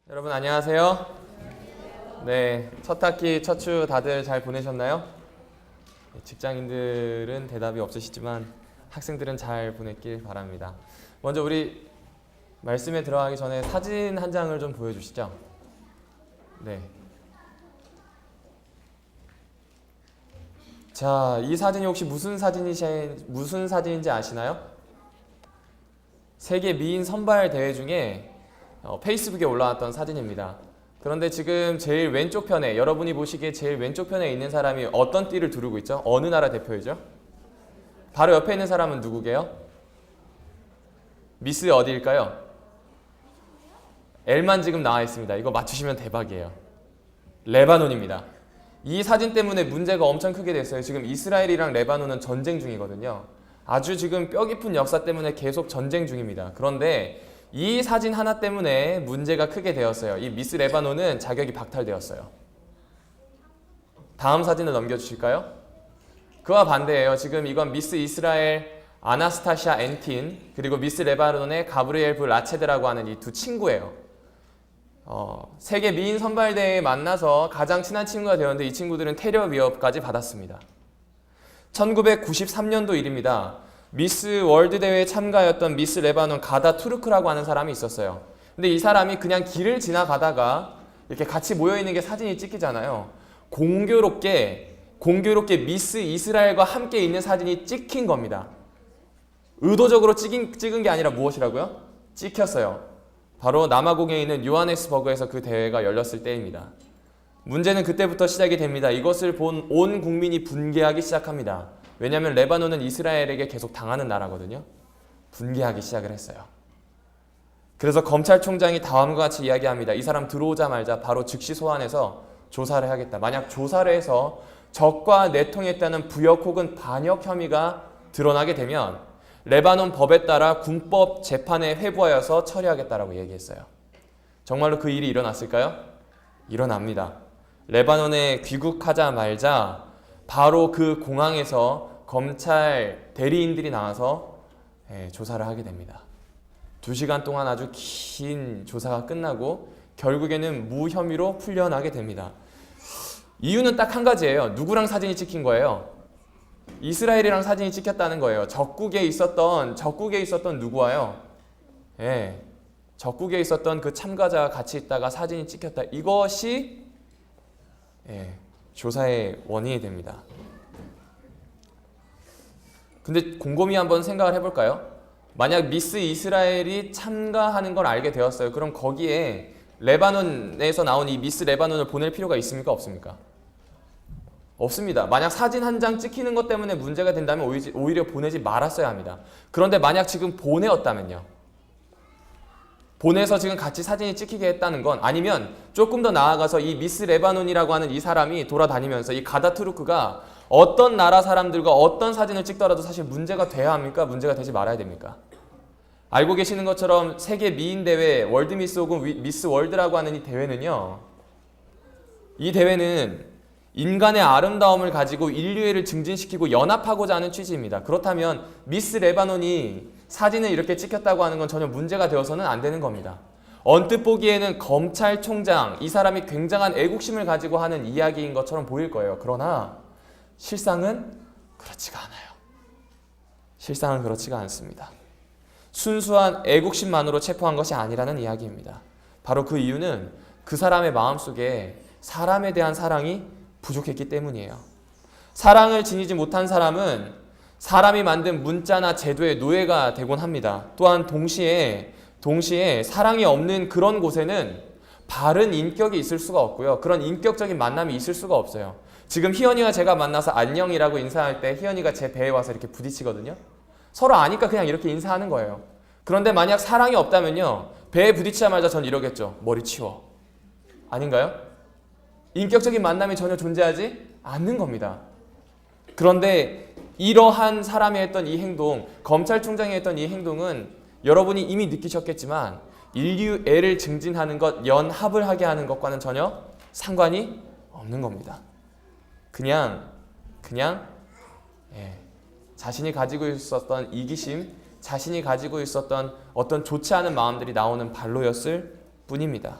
여러분 안녕하세요. 네, 첫 학기 첫 주 다들 잘 보내셨나요? 직장인들은 대답이 없으시지만 학생들은 잘 보냈길 바랍니다. 먼저 우리 말씀에 들어가기 전에 사진 한 장을 좀 보여주시죠. 네. 자, 이 사진이 혹시 무슨 사진인지 아시나요? 세계 미인 선발 대회 중에 페이스북에 올라왔던 사진입니다. 그런데 지금 제일 왼쪽 편에, 여러분이 보시기에 제일 왼쪽 편에 있는 사람이 어떤 띠를 두르고 있죠? 어느 나라 대표이죠? 바로 옆에 있는 사람은 누구게요? 미스 어디일까요? L만 지금 나와 있습니다. 이거 맞추시면 대박이에요. 레바논입니다. 이 사진 때문에 문제가 엄청 크게 됐어요. 지금 이스라엘이랑 레바논은 전쟁 중이거든요. 아주 지금 뼈 깊은 역사 때문에 계속 전쟁 중입니다. 그런데 이 사진 하나 때문에 문제가 크게 되었어요. 이 미스 레바논은 자격이 박탈되었어요. 다음 사진을 넘겨주실까요? 그와 반대예요. 지금 이건 미스 이스라엘 아나스타샤 엔틴 그리고 미스 레바논의 가브리엘 브 라체드라고 하는 이 두 친구예요. 세계 미인 선발대회에 만나서 가장 친한 친구가 되었는데 이 친구들은 테러 위협까지 받았습니다. 1993년도 일입니다. 미스 월드 대회에 참가했던 미스 레바논 가다 투르크라고 하는 사람이 있었어요. 근데 이 사람이 그냥 길을 지나가다가 이렇게 같이 모여있는 게 사진이 찍히잖아요. 공교롭게 미스 이스라엘과 함께 있는 사진이 찍힌 겁니다. 의도적으로 찍은 게 아니라 무엇이라고요? 찍혔어요. 바로 남아공에 있는 요하네스버그에서 그 대회가 열렸을 때입니다. 문제는 그때부터 시작이 됩니다. 이것을 본 온 국민이 분개하기 시작합니다. 왜냐하면 레바논은 이스라엘에게 계속 당하는 나라거든요. 분개하기 시작을 했어요. 그래서 검찰총장이 다음과 같이 이야기합니다. 이 사람 들어오자마자 바로 즉시 소환해서 조사를 하겠다. 만약 조사를 해서 적과 내통했다는 부역 혹은 반역 혐의가 드러나게 되면 레바논 법에 따라 군법 재판에 회부하여서 처리하겠다라고 얘기했어요. 정말로 그 일이 일어났을까요? 일어납니다. 레바논에 귀국하자마자 바로 그 공항에서 검찰 대리인들이 나와서 조사를 하게 됩니다. 2시간 동안 아주 긴 조사가 끝나고 결국에는 무혐의로 풀려나게 됩니다. 이유는 딱 한 가지예요. 누구랑 사진이 찍힌 거예요? 이스라엘이랑 사진이 찍혔다는 거예요. 적국에 있었던 누구와요? 적국에 있었던 그 참가자가 같이 있다가 사진이 찍혔다. 이것이 조사의 원인이 됩니다. 근데 곰곰이 한번 생각을 해볼까요? 만약 미스 이스라엘이 참가하는 걸 알게 되었어요. 그럼 거기에 레바논에서 나온 이 미스 레바논을 보낼 필요가 있습니까? 없습니까? 없습니다. 만약 사진 한 장 찍히는 것 때문에 문제가 된다면 오히려 보내지 말았어야 합니다. 그런데 만약 지금 보내었다면요. 보내서 지금 같이 사진이 찍히게 했다는 건, 아니면 조금 더 나아가서 이 미스 레바논이라고 하는 이 사람이 돌아다니면서 이 가다 투르크가 어떤 나라 사람들과 어떤 사진을 찍더라도 사실 문제가 돼야 합니까? 문제가 되지 말아야 됩니까? 알고 계시는 것처럼 세계 미인 대회, 월드미스 혹은 미스 월드라고 하는 이 대회는요. 이 대회는 인간의 아름다움을 가지고 인류애를 증진시키고 연합하고자 하는 취지입니다. 그렇다면 미스 레바논이 사진을 이렇게 찍혔다고 하는 건 전혀 문제가 되어서는 안 되는 겁니다. 언뜻 보기에는 검찰총장, 이 사람이 굉장한 애국심을 가지고 하는 이야기인 것처럼 보일 거예요. 그러나 실상은 그렇지가 않아요. 실상은 그렇지가 않습니다. 순수한 애국심만으로 체포한 것이 아니라는 이야기입니다. 바로 그 이유는 그 사람의 마음속에 사람에 대한 사랑이 부족했기 때문이에요. 사랑을 지니지 못한 사람은 사람이 만든 문자나 제도의 노예가 되곤 합니다. 또한 동시에 사랑이 없는 그런 곳에는 바른 인격이 있을 수가 없고요. 그런 인격적인 만남이 있을 수가 없어요. 지금 희연이와 제가 만나서 안녕이라고 인사할 때 희연이가 제 배에 와서 이렇게 부딪히거든요. 서로 아니까 그냥 이렇게 인사하는 거예요. 그런데 만약 사랑이 없다면요. 배에 부딪히자마자 전 이러겠죠. 머리 치워. 아닌가요? 인격적인 만남이 전혀 존재하지 않는 겁니다. 그런데 이러한 사람이 했던 이 행동, 검찰총장이 했던 이 행동은 여러분이 이미 느끼셨겠지만 인류애를 증진하는 것, 연합을 하게 하는 것과는 전혀 상관이 없는 겁니다. 그냥 자신이 가지고 있었던 이기심, 자신이 가지고 있었던 어떤 좋지 않은 마음들이 나오는 발로였을 뿐입니다.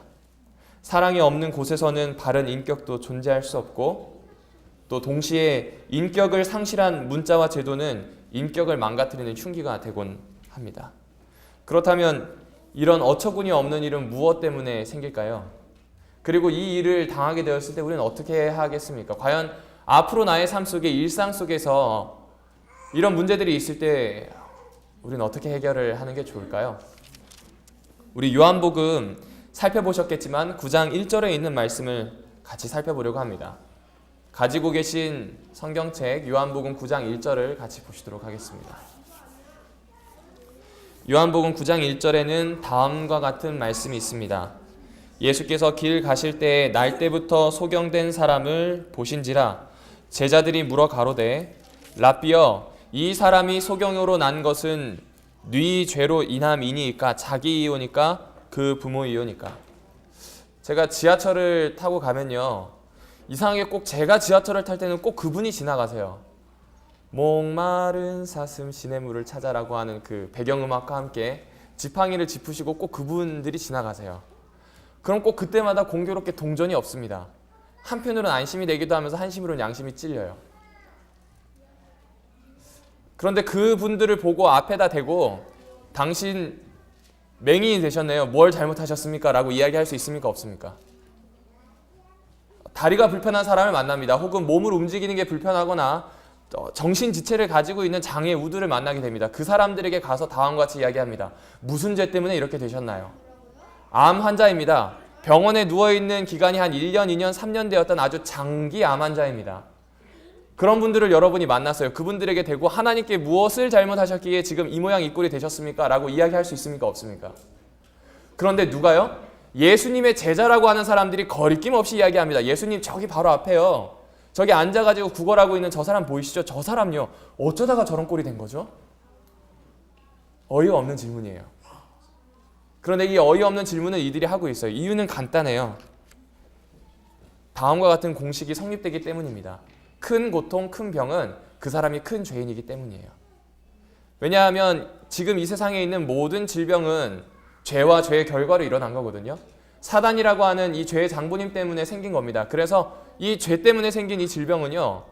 사랑이 없는 곳에서는 바른 인격도 존재할 수 없고, 또 동시에 인격을 상실한 문자와 제도는 인격을 망가뜨리는 흉기가 되곤 합니다. 그렇다면 이런 어처구니 없는 일은 무엇 때문에 생길까요? 그리고 이 일을 당하게 되었을 때 우리는 어떻게 하겠습니까? 과연 앞으로 나의 삶 속에, 일상 속에서 이런 문제들이 있을 때 우리는 어떻게 해결을 하는 게 좋을까요? 우리 요한복음 살펴보셨겠지만 9장 1절에 있는 말씀을 같이 살펴보려고 합니다. 가지고 계신 성경책 요한복음 9장 1절을 같이 보시도록 하겠습니다. 요한복음 9장 1절에는 다음과 같은 말씀이 있습니다. 예수께서 길 가실 때에 날 때부터 소경된 사람을 보신지라 제자들이 물어 가로되 라삐여 이 사람이 소경으로 난 것은 네 죄로 인함이니까 자기 이유니까 그 부모 이유니까. 제가 지하철을 타고 가면요, 이상하게 꼭 제가 지하철을 탈 때는 꼭 그분이 지나가세요. 목마른 사슴 시냇물을 찾아라고 하는 그 배경음악과 함께 지팡이를 짚으시고 꼭 그분들이 지나가세요. 그럼 꼭 그때마다 공교롭게 동전이 없습니다. 한편으로는 안심이 되기도 하면서 한심으로는 양심이 찔려요. 그런데 그분들을 보고 앞에다 대고 당신 맹인이 되셨네요. 뭘 잘못하셨습니까? 라고 이야기할 수 있습니까? 없습니까? 다리가 불편한 사람을 만납니다. 혹은 몸을 움직이는 게 불편하거나 정신지체를 가지고 있는 장애 우들을 만나게 됩니다. 그 사람들에게 가서 다음과 같이 이야기합니다. 무슨 죄 때문에 이렇게 되셨나요? 암 환자입니다. 병원에 누워있는 기간이 한 1년, 2년, 3년 되었던 아주 장기 암 환자입니다. 그런 분들을 여러분이 만났어요. 그분들에게 대고 하나님께 무엇을 잘못하셨기에 지금 이 모양 이 꼴이 되셨습니까? 라고 이야기할 수 있습니까? 없습니까? 그런데 누가요? 예수님의 제자라고 하는 사람들이 거리낌 없이 이야기합니다. 예수님 저기 바로 앞에요. 저기 앉아가지고 구걸하고 있는 저 사람 보이시죠? 저 사람요. 어쩌다가 저런 꼴이 된 거죠? 어이가 없는 질문이에요. 그런데 이 어이없는 질문을 이들이 하고 있어요. 이유는 간단해요. 다음과 같은 공식이 성립되기 때문입니다. 큰 고통, 큰 병은 그 사람이 큰 죄인이기 때문이에요. 왜냐하면 지금 이 세상에 있는 모든 질병은 죄와 죄의 결과로 일어난 거거든요. 사단이라고 하는 이 죄의 장본인 때문에 생긴 겁니다. 그래서 이 죄 때문에 생긴 이 질병은요,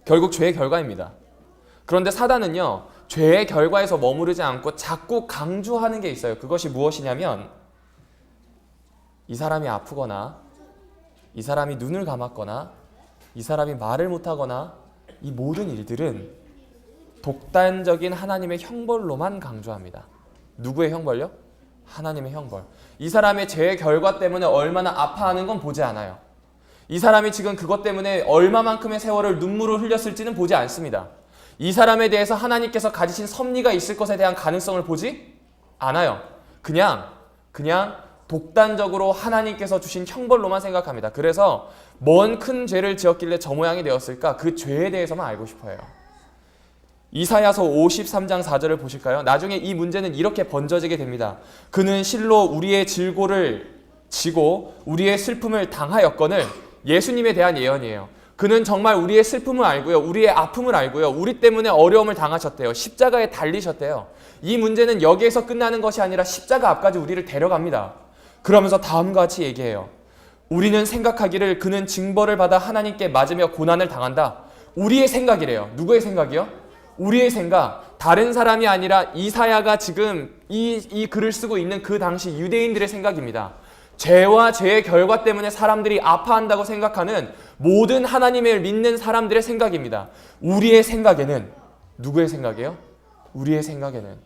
결국 죄의 결과입니다. 그런데 사단은요, 죄의 결과에서 머무르지 않고 자꾸 강조하는 게 있어요. 그것이 무엇이냐면 이 사람이 아프거나 이 사람이 눈을 감았거나 이 사람이 말을 못하거나 이 모든 일들은 독단적인 하나님의 형벌로만 강조합니다. 누구의 형벌요? 하나님의 형벌. 이 사람의 죄의 결과 때문에 얼마나 아파하는 건 보지 않아요. 이 사람이 지금 그것 때문에 얼마만큼의 세월을 눈물을 흘렸을지는 보지 않습니다. 이 사람에 대해서 하나님께서 가지신 섭리가 있을 것에 대한 가능성을 보지 않아요. 그냥 독단적으로 하나님께서 주신 형벌로만 생각합니다. 그래서 뭔 큰 죄를 지었길래 저 모양이 되었을까? 그 죄에 대해서만 알고 싶어요. 이사야서 53장 4절을 보실까요? 나중에 이 문제는 이렇게 번져지게 됩니다. 그는 실로 우리의 질고를 지고 우리의 슬픔을 당하였거늘. 예수님에 대한 예언이에요. 그는 정말 우리의 슬픔을 알고요. 우리의 아픔을 알고요. 우리 때문에 어려움을 당하셨대요. 십자가에 달리셨대요. 이 문제는 여기에서 끝나는 것이 아니라 십자가 앞까지 우리를 데려갑니다. 그러면서 다음과 같이 얘기해요. 우리는 생각하기를 그는 징벌을 받아 하나님께 맞으며 고난을 당한다. 우리의 생각이래요. 누구의 생각이요? 우리의 생각. 다른 사람이 아니라 이사야가 지금 이 글을 쓰고 있는 그 당시 유대인들의 생각입니다. 죄와 죄의 결과 때문에 사람들이 아파한다고 생각하는 모든 하나님을 믿는 사람들의 생각입니다. 우리의 생각에는, 누구의 생각이에요? 우리의 생각에는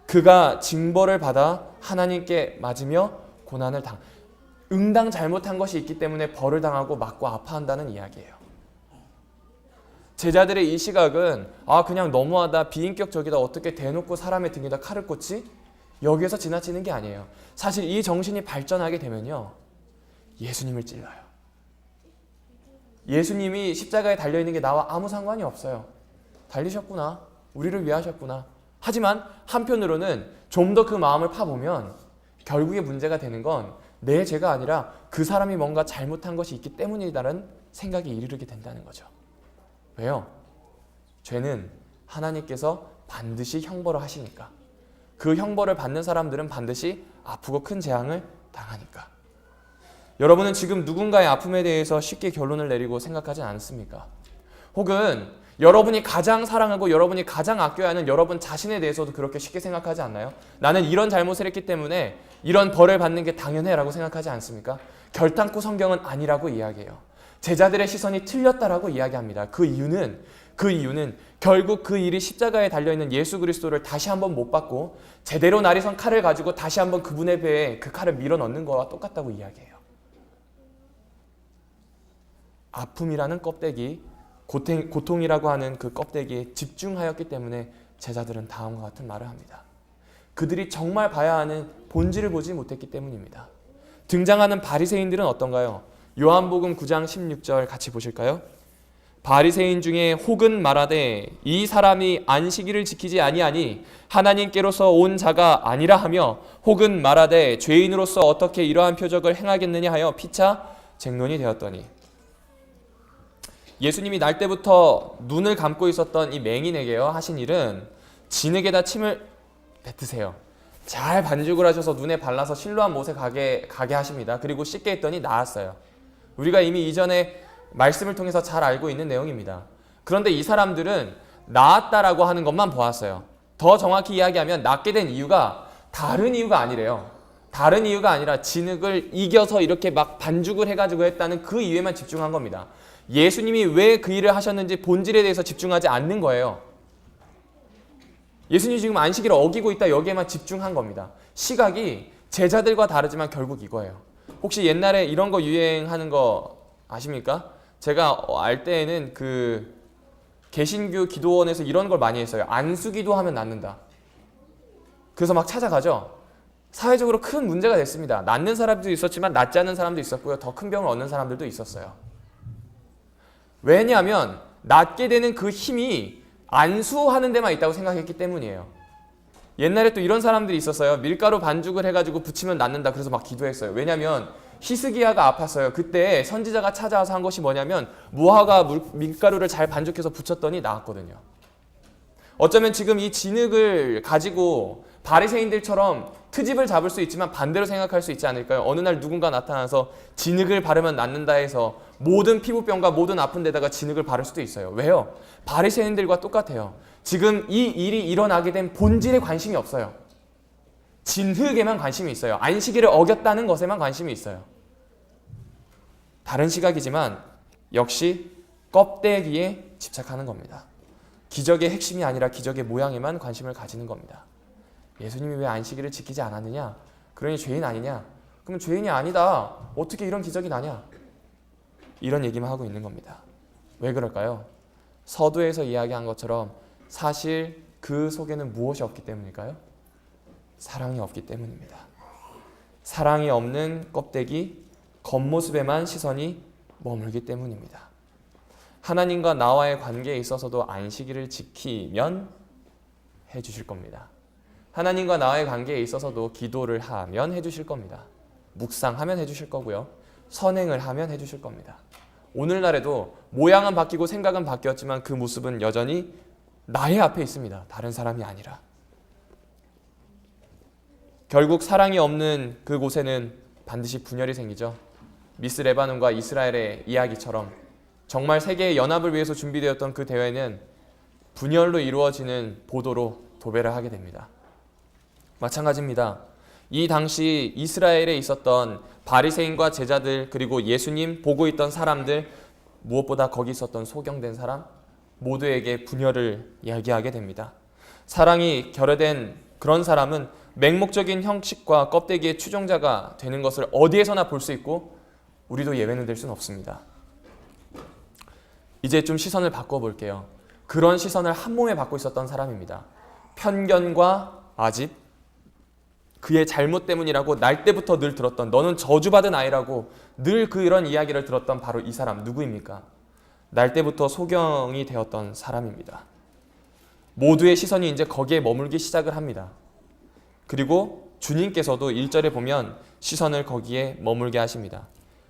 그가 징벌을 받아 하나님께 맞으며 고난을 응당 잘못한 것이 있기 때문에 벌을 당하고 맞고 아파한다는 이야기예요. 제자들의 이 시각은 그냥 너무하다, 비인격적이다, 어떻게 대놓고 사람의 등에다 칼을 꽂지? 여기에서 지나치는 게 아니에요. 사실 이 정신이 발전하게 되면요, 예수님을 찔러요. 예수님이 십자가에 달려있는 게 나와 아무 상관이 없어요. 달리셨구나. 우리를 위하셨구나. 하지만 한편으로는 좀 더 그 마음을 파보면 결국에 문제가 되는 건 내 죄가 아니라 그 사람이 뭔가 잘못한 것이 있기 때문이라는 생각에 이르게 된다는 거죠. 왜요? 죄는 하나님께서 반드시 형벌을 하시니까. 그 형벌을 받는 사람들은 반드시 아프고 큰 재앙을 당하니까. 여러분은 지금 누군가의 아픔에 대해서 쉽게 결론을 내리고 생각하지 않습니까? 혹은 여러분이 가장 사랑하고 여러분이 가장 아껴야 하는 여러분 자신에 대해서도 그렇게 쉽게 생각하지 않나요? 나는 이런 잘못을 했기 때문에 이런 벌을 받는 게 당연해 라고 생각하지 않습니까? 결단코 성경은 아니라고 이야기해요. 제자들의 시선이 틀렸다라고 이야기합니다. 그 이유는 결국 그 일이 십자가에 달려있는 예수 그리스도를 다시 한번 못 받고 제대로 날이 선 칼을 가지고 다시 한번 그분의 배에 그 칼을 밀어 넣는 거와 똑같다고 이야기해요. 아픔이라는 껍데기, 고통이라고 하는 그 껍데기에 집중하였기 때문에 제자들은 다음과 같은 말을 합니다. 그들이 정말 봐야 하는 본질을 보지 못했기 때문입니다. 등장하는 바리새인들은 어떤가요? 요한복음 9장 16절 같이 보실까요? 바리새인 중에 혹은 말하되 이 사람이 안식일을 지키지 아니하니 하나님께로서 온 자가 아니라 하며 혹은 말하되 죄인으로서 어떻게 이러한 표적을 행하겠느냐 하여 피차 쟁론이 되었더니 예수님이 날 때부터 눈을 감고 있었던 이 맹인에게요 하신 일은 진흙에다 침을 뱉으세요. 잘 반죽을 하셔서 눈에 발라서 실로암 못에 가게 하십니다. 그리고 씻게 했더니 나았어요. 우리가 이미 이전에 말씀을 통해서 잘 알고 있는 내용입니다. 그런데 이 사람들은 나았다라고 하는 것만 보았어요. 더 정확히 이야기하면 낫게 된 이유가 다른 이유가 아니래요. 다른 이유가 아니라 진흙을 이겨서 이렇게 막 반죽을 해가지고 했다는 그 이유에만 집중한 겁니다. 예수님이 왜 그 일을 하셨는지 본질에 대해서 집중하지 않는 거예요. 예수님이 지금 안식일을 어기고 있다 여기에만 집중한 겁니다. 시각이 제자들과 다르지만 결국 이거예요. 혹시 옛날에 이런 거 유행하는 거 아십니까? 제가 알 때에는 그 개신교 기도원에서 이런 걸 많이 했어요. 안수기도 하면 낫는다. 그래서 막 찾아가죠. 사회적으로 큰 문제가 됐습니다. 낫는 사람도 있었지만 낫지 않는 사람도 있었고요. 더 큰 병을 얻는 사람들도 있었어요. 왜냐하면 낫게 되는 그 힘이 안수하는 데만 있다고 생각했기 때문이에요. 옛날에 또 이런 사람들이 있었어요. 밀가루 반죽을 해가지고 붙이면 낫는다. 그래서 막 기도했어요. 왜냐하면 히스기야가 아팠어요. 그때 선지자가 찾아와서 한 것이 뭐냐면 무화과 밀가루를 잘 반죽해서 붙였더니 나았거든요. 어쩌면 지금 이 진흙을 가지고 바리새인들처럼 트집을 잡을 수 있지만 반대로 생각할 수 있지 않을까요? 어느 날 누군가 나타나서 진흙을 바르면 낫는다 해서 모든 피부병과 모든 아픈 데다가 진흙을 바를 수도 있어요. 왜요? 바리새인들과 똑같아요. 지금 이 일이 일어나게 된 본질에 관심이 없어요. 진흙에만 관심이 있어요. 안식일을 어겼다는 것에만 관심이 있어요. 다른 시각이지만 역시 껍데기에 집착하는 겁니다. 기적의 핵심이 아니라 기적의 모양에만 관심을 가지는 겁니다. 예수님이 왜 안식일을 지키지 않았느냐? 그러니 죄인 아니냐? 그럼 죄인이 아니다. 어떻게 이런 기적이 나냐? 이런 얘기만 하고 있는 겁니다. 왜 그럴까요? 서두에서 이야기한 것처럼 사실 그 속에는 무엇이 없기 때문일까요? 사랑이 없기 때문입니다. 사랑이 없는 껍데기, 겉모습에만 시선이 머물기 때문입니다. 하나님과 나와의 관계에 있어서도 안식일을 지키면 해주실 겁니다. 하나님과 나와의 관계에 있어서도 기도를 하면 해주실 겁니다. 묵상하면 해주실 거고요. 선행을 하면 해주실 겁니다. 오늘날에도 모양은 바뀌고 생각은 바뀌었지만 그 모습은 여전히 나의 앞에 있습니다. 다른 사람이 아니라. 결국 사랑이 없는 그곳에는 반드시 분열이 생기죠. 미스 레바논과 이스라엘의 이야기처럼 정말 세계의 연합을 위해서 준비되었던 그 대회는 분열로 이루어지는 보도로 도배를 하게 됩니다. 마찬가지입니다. 이 당시 이스라엘에 있었던 바리새인과 제자들 그리고 예수님 보고 있던 사람들 무엇보다 거기 있었던 소경된 사람 모두에게 분열을 야기하게 됩니다. 사랑이 결여된 그런 사람은 맹목적인 형식과 껍데기의 추종자가 되는 것을 어디에서나 볼 수 있고 우리도 예외는 될 수는 없습니다. 이제 좀 시선을 바꿔볼게요. 그런 시선을 한 몸에 받고 있었던 사람입니다. 편견과 아집, 그의 잘못 때문이라고 날 때부터 늘 들었던 너는 저주받은 아이라고 늘 그런 이야기를 들었던 바로 이 사람 누구입니까? 날 때부터 소경이 되었던 사람입니다. 모두의 시선이 이제 거기에 머물기 시작을 합니다. 그리고 주님께서도 1절에 보면 시선을 거기에 머물게 하십니다.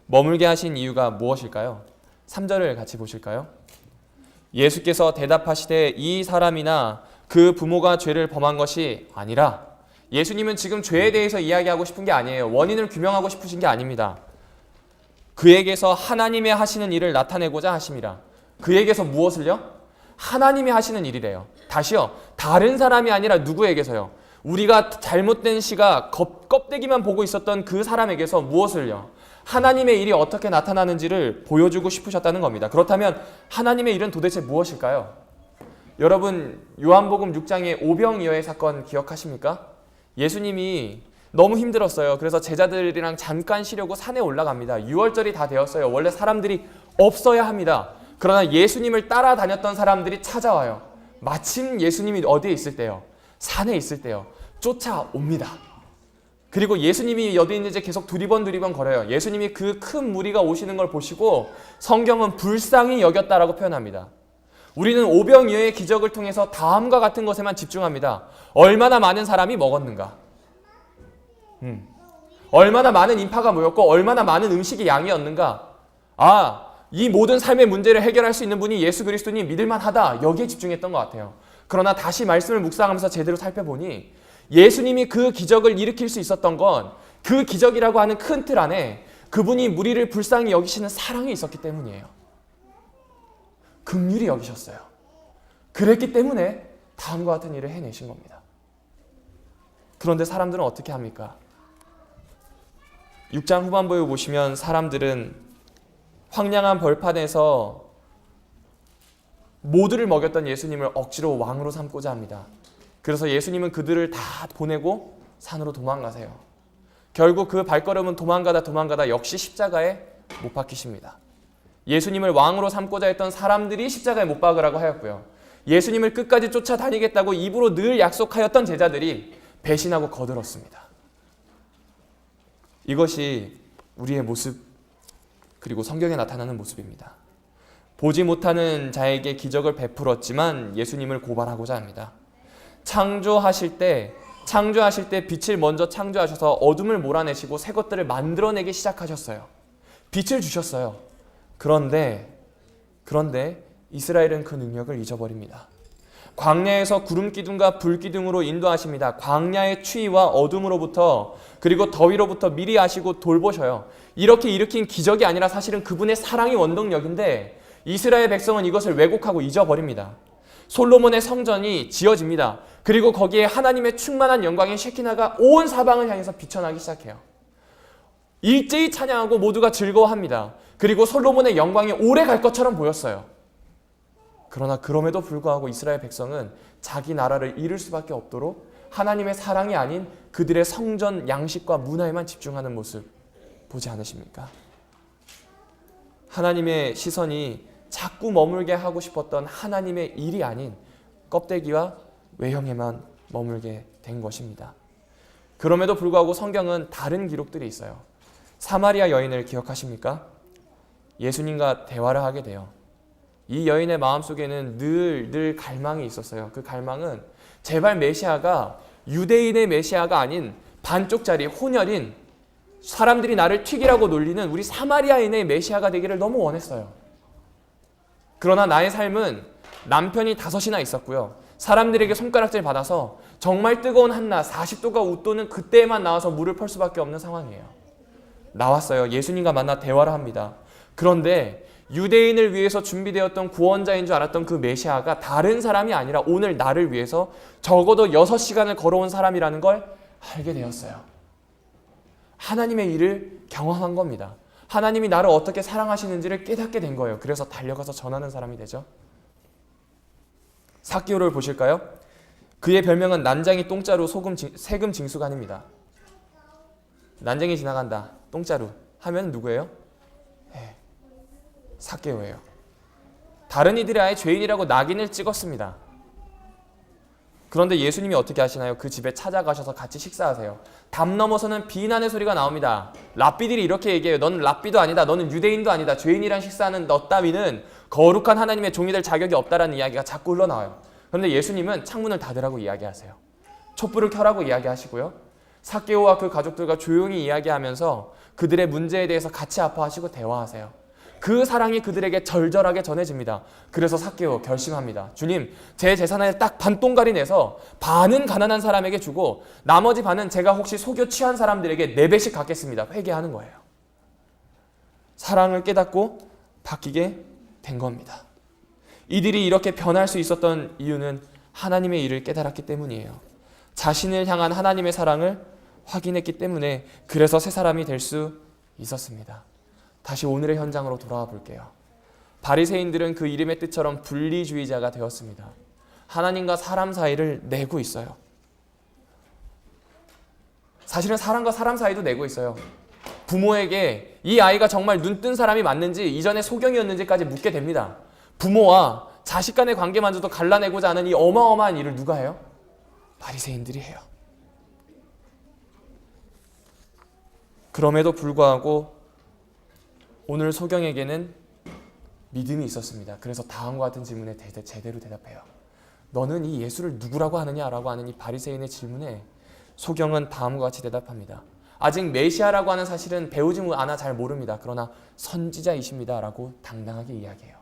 머물게 하신 이유가 무엇일까요? 3절을 같이 보실까요? 예수께서 대답하시되 이 사람이나 그 부모가 죄를 범한 것이 아니라 예수님은 지금 죄에 대해서 이야기하고 싶은 게 아니에요. 원인을 규명하고 싶으신 게 아닙니다. 그에게서 하나님의 하시는 일을 나타내고자 하심이라. 그에게서 무엇을요? 하나님이 하시는 일이래요. 다시요. 다른 사람이 아니라 누구에게서요? 우리가 잘못된 시각 껍데기만 보고 있었던 그 사람에게서 무엇을요? 하나님의 일이 어떻게 나타나는지를 보여주고 싶으셨다는 겁니다. 그렇다면 하나님의 일은 도대체 무엇일까요? 여러분, 요한복음 6장의 오병이어의 사건 기억하십니까? 예수님이 너무 힘들었어요. 그래서 제자들이랑 잠깐 쉬려고 산에 올라갑니다. 6월절이 다 되었어요. 원래 사람들이 없어야 합니다. 그러나 예수님을 따라다녔던 사람들이 찾아와요. 마침 예수님이 어디에 있을 때요? 산에 있을 때요. 쫓아옵니다. 그리고 예수님이 어디 있는지 계속 두리번 거려요. 예수님이 그 큰 무리가 오시는 걸 보시고 성경은 불쌍히 여겼다라고 표현합니다. 우리는 오병이어의 기적을 통해서 다음과 같은 것에만 집중합니다. 얼마나 많은 사람이 먹었는가? 얼마나 많은 인파가 모였고 얼마나 많은 음식이 양이었는가? 이 모든 삶의 문제를 해결할 수 있는 분이 예수 그리스도니 믿을만하다. 여기에 집중했던 것 같아요. 그러나 다시 말씀을 묵상하면서 제대로 살펴보니 예수님이 그 기적을 일으킬 수 있었던 건 그 기적이라고 하는 큰 틀 안에 그분이 무리를 불쌍히 여기시는 사랑이 있었기 때문이에요. 긍휼히 여기셨어요. 그랬기 때문에 다음과 같은 일을 해내신 겁니다. 그런데 사람들은 어떻게 합니까? 6장 후반부에 보시면 사람들은 황량한 벌판에서 모두를 먹였던 예수님을 억지로 왕으로 삼고자 합니다. 그래서 예수님은 그들을 다 보내고 산으로 도망가세요. 결국 그 발걸음은 도망가다 역시 십자가에 못 박히십니다. 예수님을 왕으로 삼고자 했던 사람들이 십자가에 못 박으라고 하였고요. 예수님을 끝까지 쫓아다니겠다고 입으로 늘 약속하였던 제자들이 배신하고 거들었습니다. 이것이 우리의 모습, 그리고 성경에 나타나는 모습입니다. 보지 못하는 자에게 기적을 베풀었지만 예수님을 고발하고자 합니다. 창조하실 때 빛을 먼저 창조하셔서 어둠을 몰아내시고 새 것들을 만들어내기 시작하셨어요. 빛을 주셨어요. 그런데 이스라엘은 그 능력을 잊어버립니다. 광야에서 구름 기둥과 불 기둥으로 인도하십니다. 광야의 추위와 어둠으로부터 그리고 더위로부터 미리 아시고 돌보셔요. 이렇게 일으킨 기적이 아니라 사실은 그분의 사랑이 원동력인데 이스라엘 백성은 이것을 왜곡하고 잊어버립니다. 솔로몬의 성전이 지어집니다. 그리고 거기에 하나님의 충만한 영광인 셰키나가 온 사방을 향해서 비춰나기 시작해요. 일제히 찬양하고 모두가 즐거워합니다. 그리고 솔로몬의 영광이 오래 갈 것처럼 보였어요. 그러나 그럼에도 불구하고 이스라엘 백성은 자기 나라를 잃을 수밖에 없도록 하나님의 사랑이 아닌 그들의 성전 양식과 문화에만 집중하는 모습 보지 않으십니까? 하나님의 시선이 자꾸 머물게 하고 싶었던 하나님의 일이 아닌 껍데기와 외형에만 머물게 된 것입니다. 그럼에도 불구하고 성경은 다른 기록들이 있어요. 사마리아 여인을 기억하십니까? 예수님과 대화를 하게 돼요. 이 여인의 마음속에는 늘 갈망이 있었어요. 그 갈망은 제발 메시아가 유대인의 메시아가 아닌 반쪽짜리 혼혈인 사람들이 나를 튀기라고 놀리는 우리 사마리아인의 메시아가 되기를 너무 원했어요. 그러나 나의 삶은 남편이 5이나 있었고요. 사람들에게 손가락질 받아서 정말 뜨거운 한낮 40도가 웃도는 그때에만 나와서 물을 펄 수밖에 없는 상황이에요. 나왔어요. 예수님과 만나 대화를 합니다. 그런데 유대인을 위해서 준비되었던 구원자인 줄 알았던 그 메시아가 다른 사람이 아니라 오늘 나를 위해서 적어도 6시간을 걸어온 사람이라는 걸 알게 되었어요. 하나님의 일을 경험한 겁니다. 하나님이 나를 어떻게 사랑하시는지를 깨닫게 된 거예요. 그래서 달려가서 전하는 사람이 되죠. 삭개오를 보실까요? 그의 별명은 난장이 똥자루 세금 징수관입니다. 난장이 지나간다. 똥자루 하면 누구예요? 삭개오예요. 다른 이들이 아예 죄인이라고 낙인을 찍었습니다. 그런데 예수님이 어떻게 하시나요? 그 집에 찾아가셔서 같이 식사하세요. 담 넘어서는 비난의 소리가 나옵니다. 랍비들이 이렇게 얘기해요. 너는 랍비도 아니다. 너는 유대인도 아니다. 죄인이랑 식사하는 너 따위는 거룩한 하나님의 종이 될 자격이 없다라는 이야기가 자꾸 흘러나와요. 그런데 예수님은 창문을 닫으라고 이야기하세요. 촛불을 켜라고 이야기하시고요. 삭개오와 그 가족들과 조용히 이야기하면서 그들의 문제에 대해서 같이 아파하시고 대화하세요. 그 사랑이 그들에게 절절하게 전해집니다. 그래서 삭개오 결심합니다. 주님, 제 재산을 딱 반동가리 내서 반은 가난한 사람에게 주고 나머지 반은 제가 혹시 속여 취한 사람들에게 4배씩 갖겠습니다. 회개하는 거예요. 사랑을 깨닫고 바뀌게 된 겁니다. 이들이 이렇게 변할 수 있었던 이유는 하나님의 일을 깨달았기 때문이에요. 자신을 향한 하나님의 사랑을 확인했기 때문에 그래서 새 사람이 될 수 있었습니다. 다시 오늘의 현장으로 돌아와 볼게요. 바리새인들은 그 이름의 뜻처럼 분리주의자가 되었습니다. 하나님과 사람 사이를 내고 있어요. 사실은 사람과 사람 사이도 내고 있어요. 부모에게 이 아이가 정말 눈뜬 사람이 맞는지 이전에 소경이었는지까지 묻게 됩니다. 부모와 자식 간의 관계만저도 갈라내고자 하는 이 어마어마한 일을 누가 해요? 바리새인들이 해요. 그럼에도 불구하고 오늘 소경에게는 믿음이 있었습니다. 그래서 다음과 같은 질문에 제대로 대답해요. 너는 이 예수를 누구라고 하느냐라고 하는 이 바리새인의 질문에 소경은 다음과 같이 대답합니다. 아직 메시아라고 하는 사실은 배우지 않아 잘 모릅니다. 그러나 선지자이십니다 라고 당당하게 이야기해요.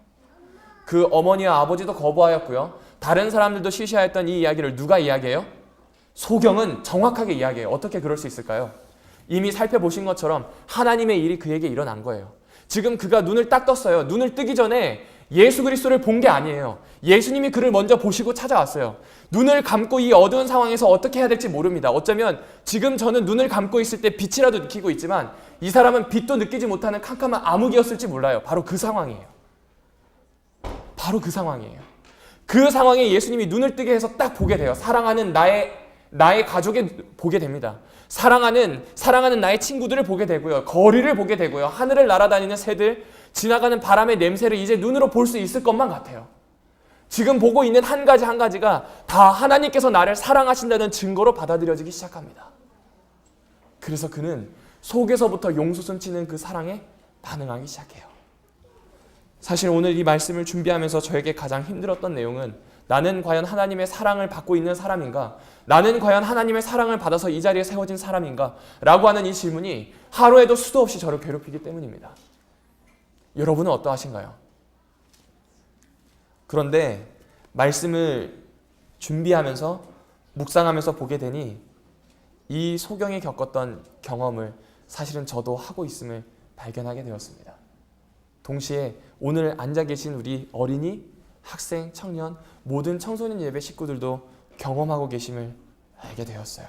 그 어머니와 아버지도 거부하였고요. 다른 사람들도 시시하였던 이 이야기를 누가 이야기해요? 소경은 정확하게 이야기해요. 어떻게 그럴 수 있을까요? 이미 살펴보신 것처럼 하나님의 일이 그에게 일어난 거예요. 지금 그가 눈을 딱 떴어요. 눈을 뜨기 전에 예수 그리스도를 본 게 아니에요. 예수님이 그를 먼저 보시고 찾아왔어요. 눈을 감고 이 어두운 상황에서 어떻게 해야 될지 모릅니다. 어쩌면 지금 저는 눈을 감고 있을 때 빛이라도 느끼고 있지만 이 사람은 빛도 느끼지 못하는 캄캄한 암흑이었을지 몰라요. 바로 그 상황이에요. 바로 그 상황이에요. 그 상황에 예수님이 눈을 뜨게 해서 딱 보게 돼요. 사랑하는 나의 가족을 보게 됩니다. 사랑하는 나의 친구들을 보게 되고요. 거리를 보게 되고요. 하늘을 날아다니는 새들, 지나가는 바람의 냄새를 이제 눈으로 볼 수 있을 것만 같아요. 지금 보고 있는 한 가지가 다 하나님께서 나를 사랑하신다는 증거로 받아들여지기 시작합니다. 그래서 그는 속에서부터 용솟음 치는 그 사랑에 반응하기 시작해요. 사실 오늘 이 말씀을 준비하면서 저에게 가장 힘들었던 내용은 나는 과연 하나님의 사랑을 받고 있는 사람인가? 나는 과연 하나님의 사랑을 받아서 이 자리에 세워진 사람인가? 라고 하는 이 질문이 하루에도 수도 없이 저를 괴롭히기 때문입니다. 여러분은 어떠하신가요? 그런데 말씀을 준비하면서 묵상하면서 보게 되니 이 소경이 겪었던 경험을 사실은 저도 하고 있음을 발견하게 되었습니다. 동시에 오늘 앉아 계신 우리 어린이, 학생, 청년, 모든 청소년 예배 식구들도 경험하고 계심을 알게 되었어요.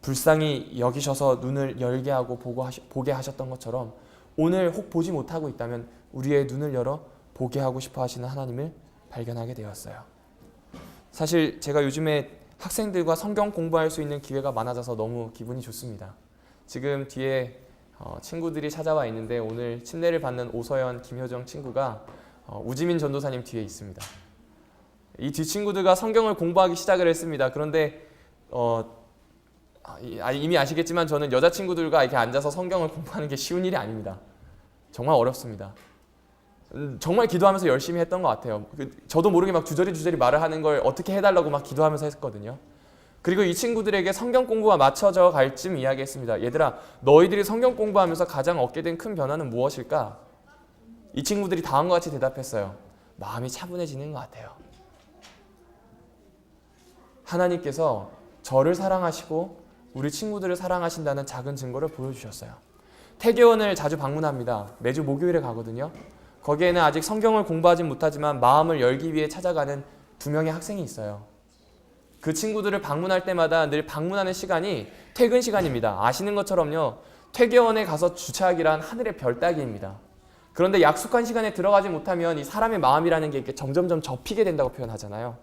불쌍히 여기셔서 눈을 열게 하고 보게 하셨던 것처럼 오늘 혹 보지 못하고 있다면 우리의 눈을 열어 보게 하고 싶어 하시는 하나님을 발견하게 되었어요. 사실 제가 요즘에 학생들과 성경 공부할 수 있는 기회가 많아져서 너무 기분이 좋습니다. 지금 뒤에 친구들이 찾아와 있는데 오늘 침례를 받는 오서연, 김효정 친구가 우지민 전도사님 뒤에 있습니다. 이 두 친구들과 성경을 공부하기 시작을 했습니다. 그런데 이미 아시겠지만 저는 여자친구들과 이렇게 앉아서 성경을 공부하는 게 쉬운 일이 아닙니다. 정말 어렵습니다. 정말 기도하면서 열심히 했던 것 같아요. 저도 모르게 막 주저리 말을 하는 걸 어떻게 해달라고 막 기도하면서 했거든요. 그리고 이 친구들에게 성경 공부가 맞춰져 갈 쯤 이야기했습니다. 얘들아, 너희들이 성경 공부하면서 가장 얻게 된 큰 변화는 무엇일까? 이 친구들이 다음과 같이 대답했어요. 마음이 차분해지는 것 같아요. 하나님께서 저를 사랑하시고 우리 친구들을 사랑하신다는 작은 증거를 보여주셨어요. 태교원을 자주 방문합니다. 매주 목요일에 가거든요. 거기에는 아직 성경을 공부하진 못하지만 마음을 열기 위해 찾아가는 2명의 학생이 있어요. 그 친구들을 방문할 때마다 늘 방문하는 시간이 퇴근 시간입니다. 아시는 것처럼요. 퇴교원에 가서 주차하기란 하늘의 별 따기입니다. 그런데 약속한 시간에 들어가지 못하면 이 사람의 마음이라는 게 이렇게 점점점 접히게 된다고 표현하잖아요.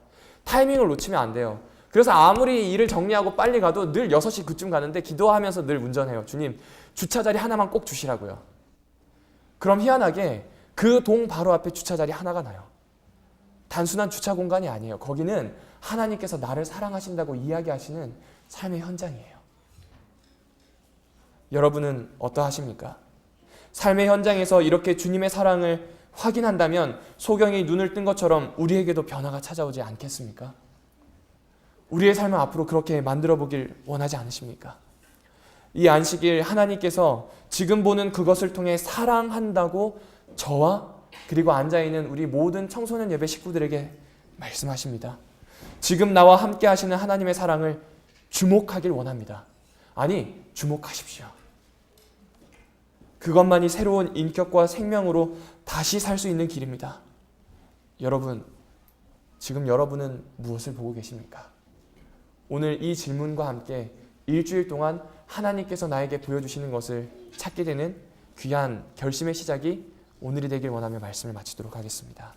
타이밍을 놓치면 안 돼요. 그래서 아무리 일을 정리하고 빨리 가도 늘 6시 그쯤 가는데 기도하면서 늘 운전해요. 주님, 주차자리 하나만 꼭 주시라고요. 그럼 희한하게 그 동 바로 앞에 주차자리 하나가 나요. 단순한 주차 공간이 아니에요. 거기는 하나님께서 나를 사랑하신다고 이야기하시는 삶의 현장이에요. 여러분은 어떠하십니까? 삶의 현장에서 이렇게 주님의 사랑을 확인한다면 소경이 눈을 뜬 것처럼 우리에게도 변화가 찾아오지 않겠습니까? 우리의 삶을 앞으로 그렇게 만들어 보길 원하지 않으십니까? 이 안식일 하나님께서 지금 보는 그것을 통해 사랑한다고 저와 그리고 앉아있는 우리 모든 청소년 예배 식구들에게 말씀하십니다. 지금 나와 함께 하시는 하나님의 사랑을 주목하길 원합니다. 아니, 주목하십시오. 그것만이 새로운 인격과 생명으로 다시 살 수 있는 길입니다. 여러분, 지금 여러분은 무엇을 보고 계십니까? 오늘 이 질문과 함께 일주일 동안 하나님께서 나에게 보여주시는 것을 찾게 되는 귀한 결심의 시작이 오늘이 되길 원하며 말씀을 마치도록 하겠습니다.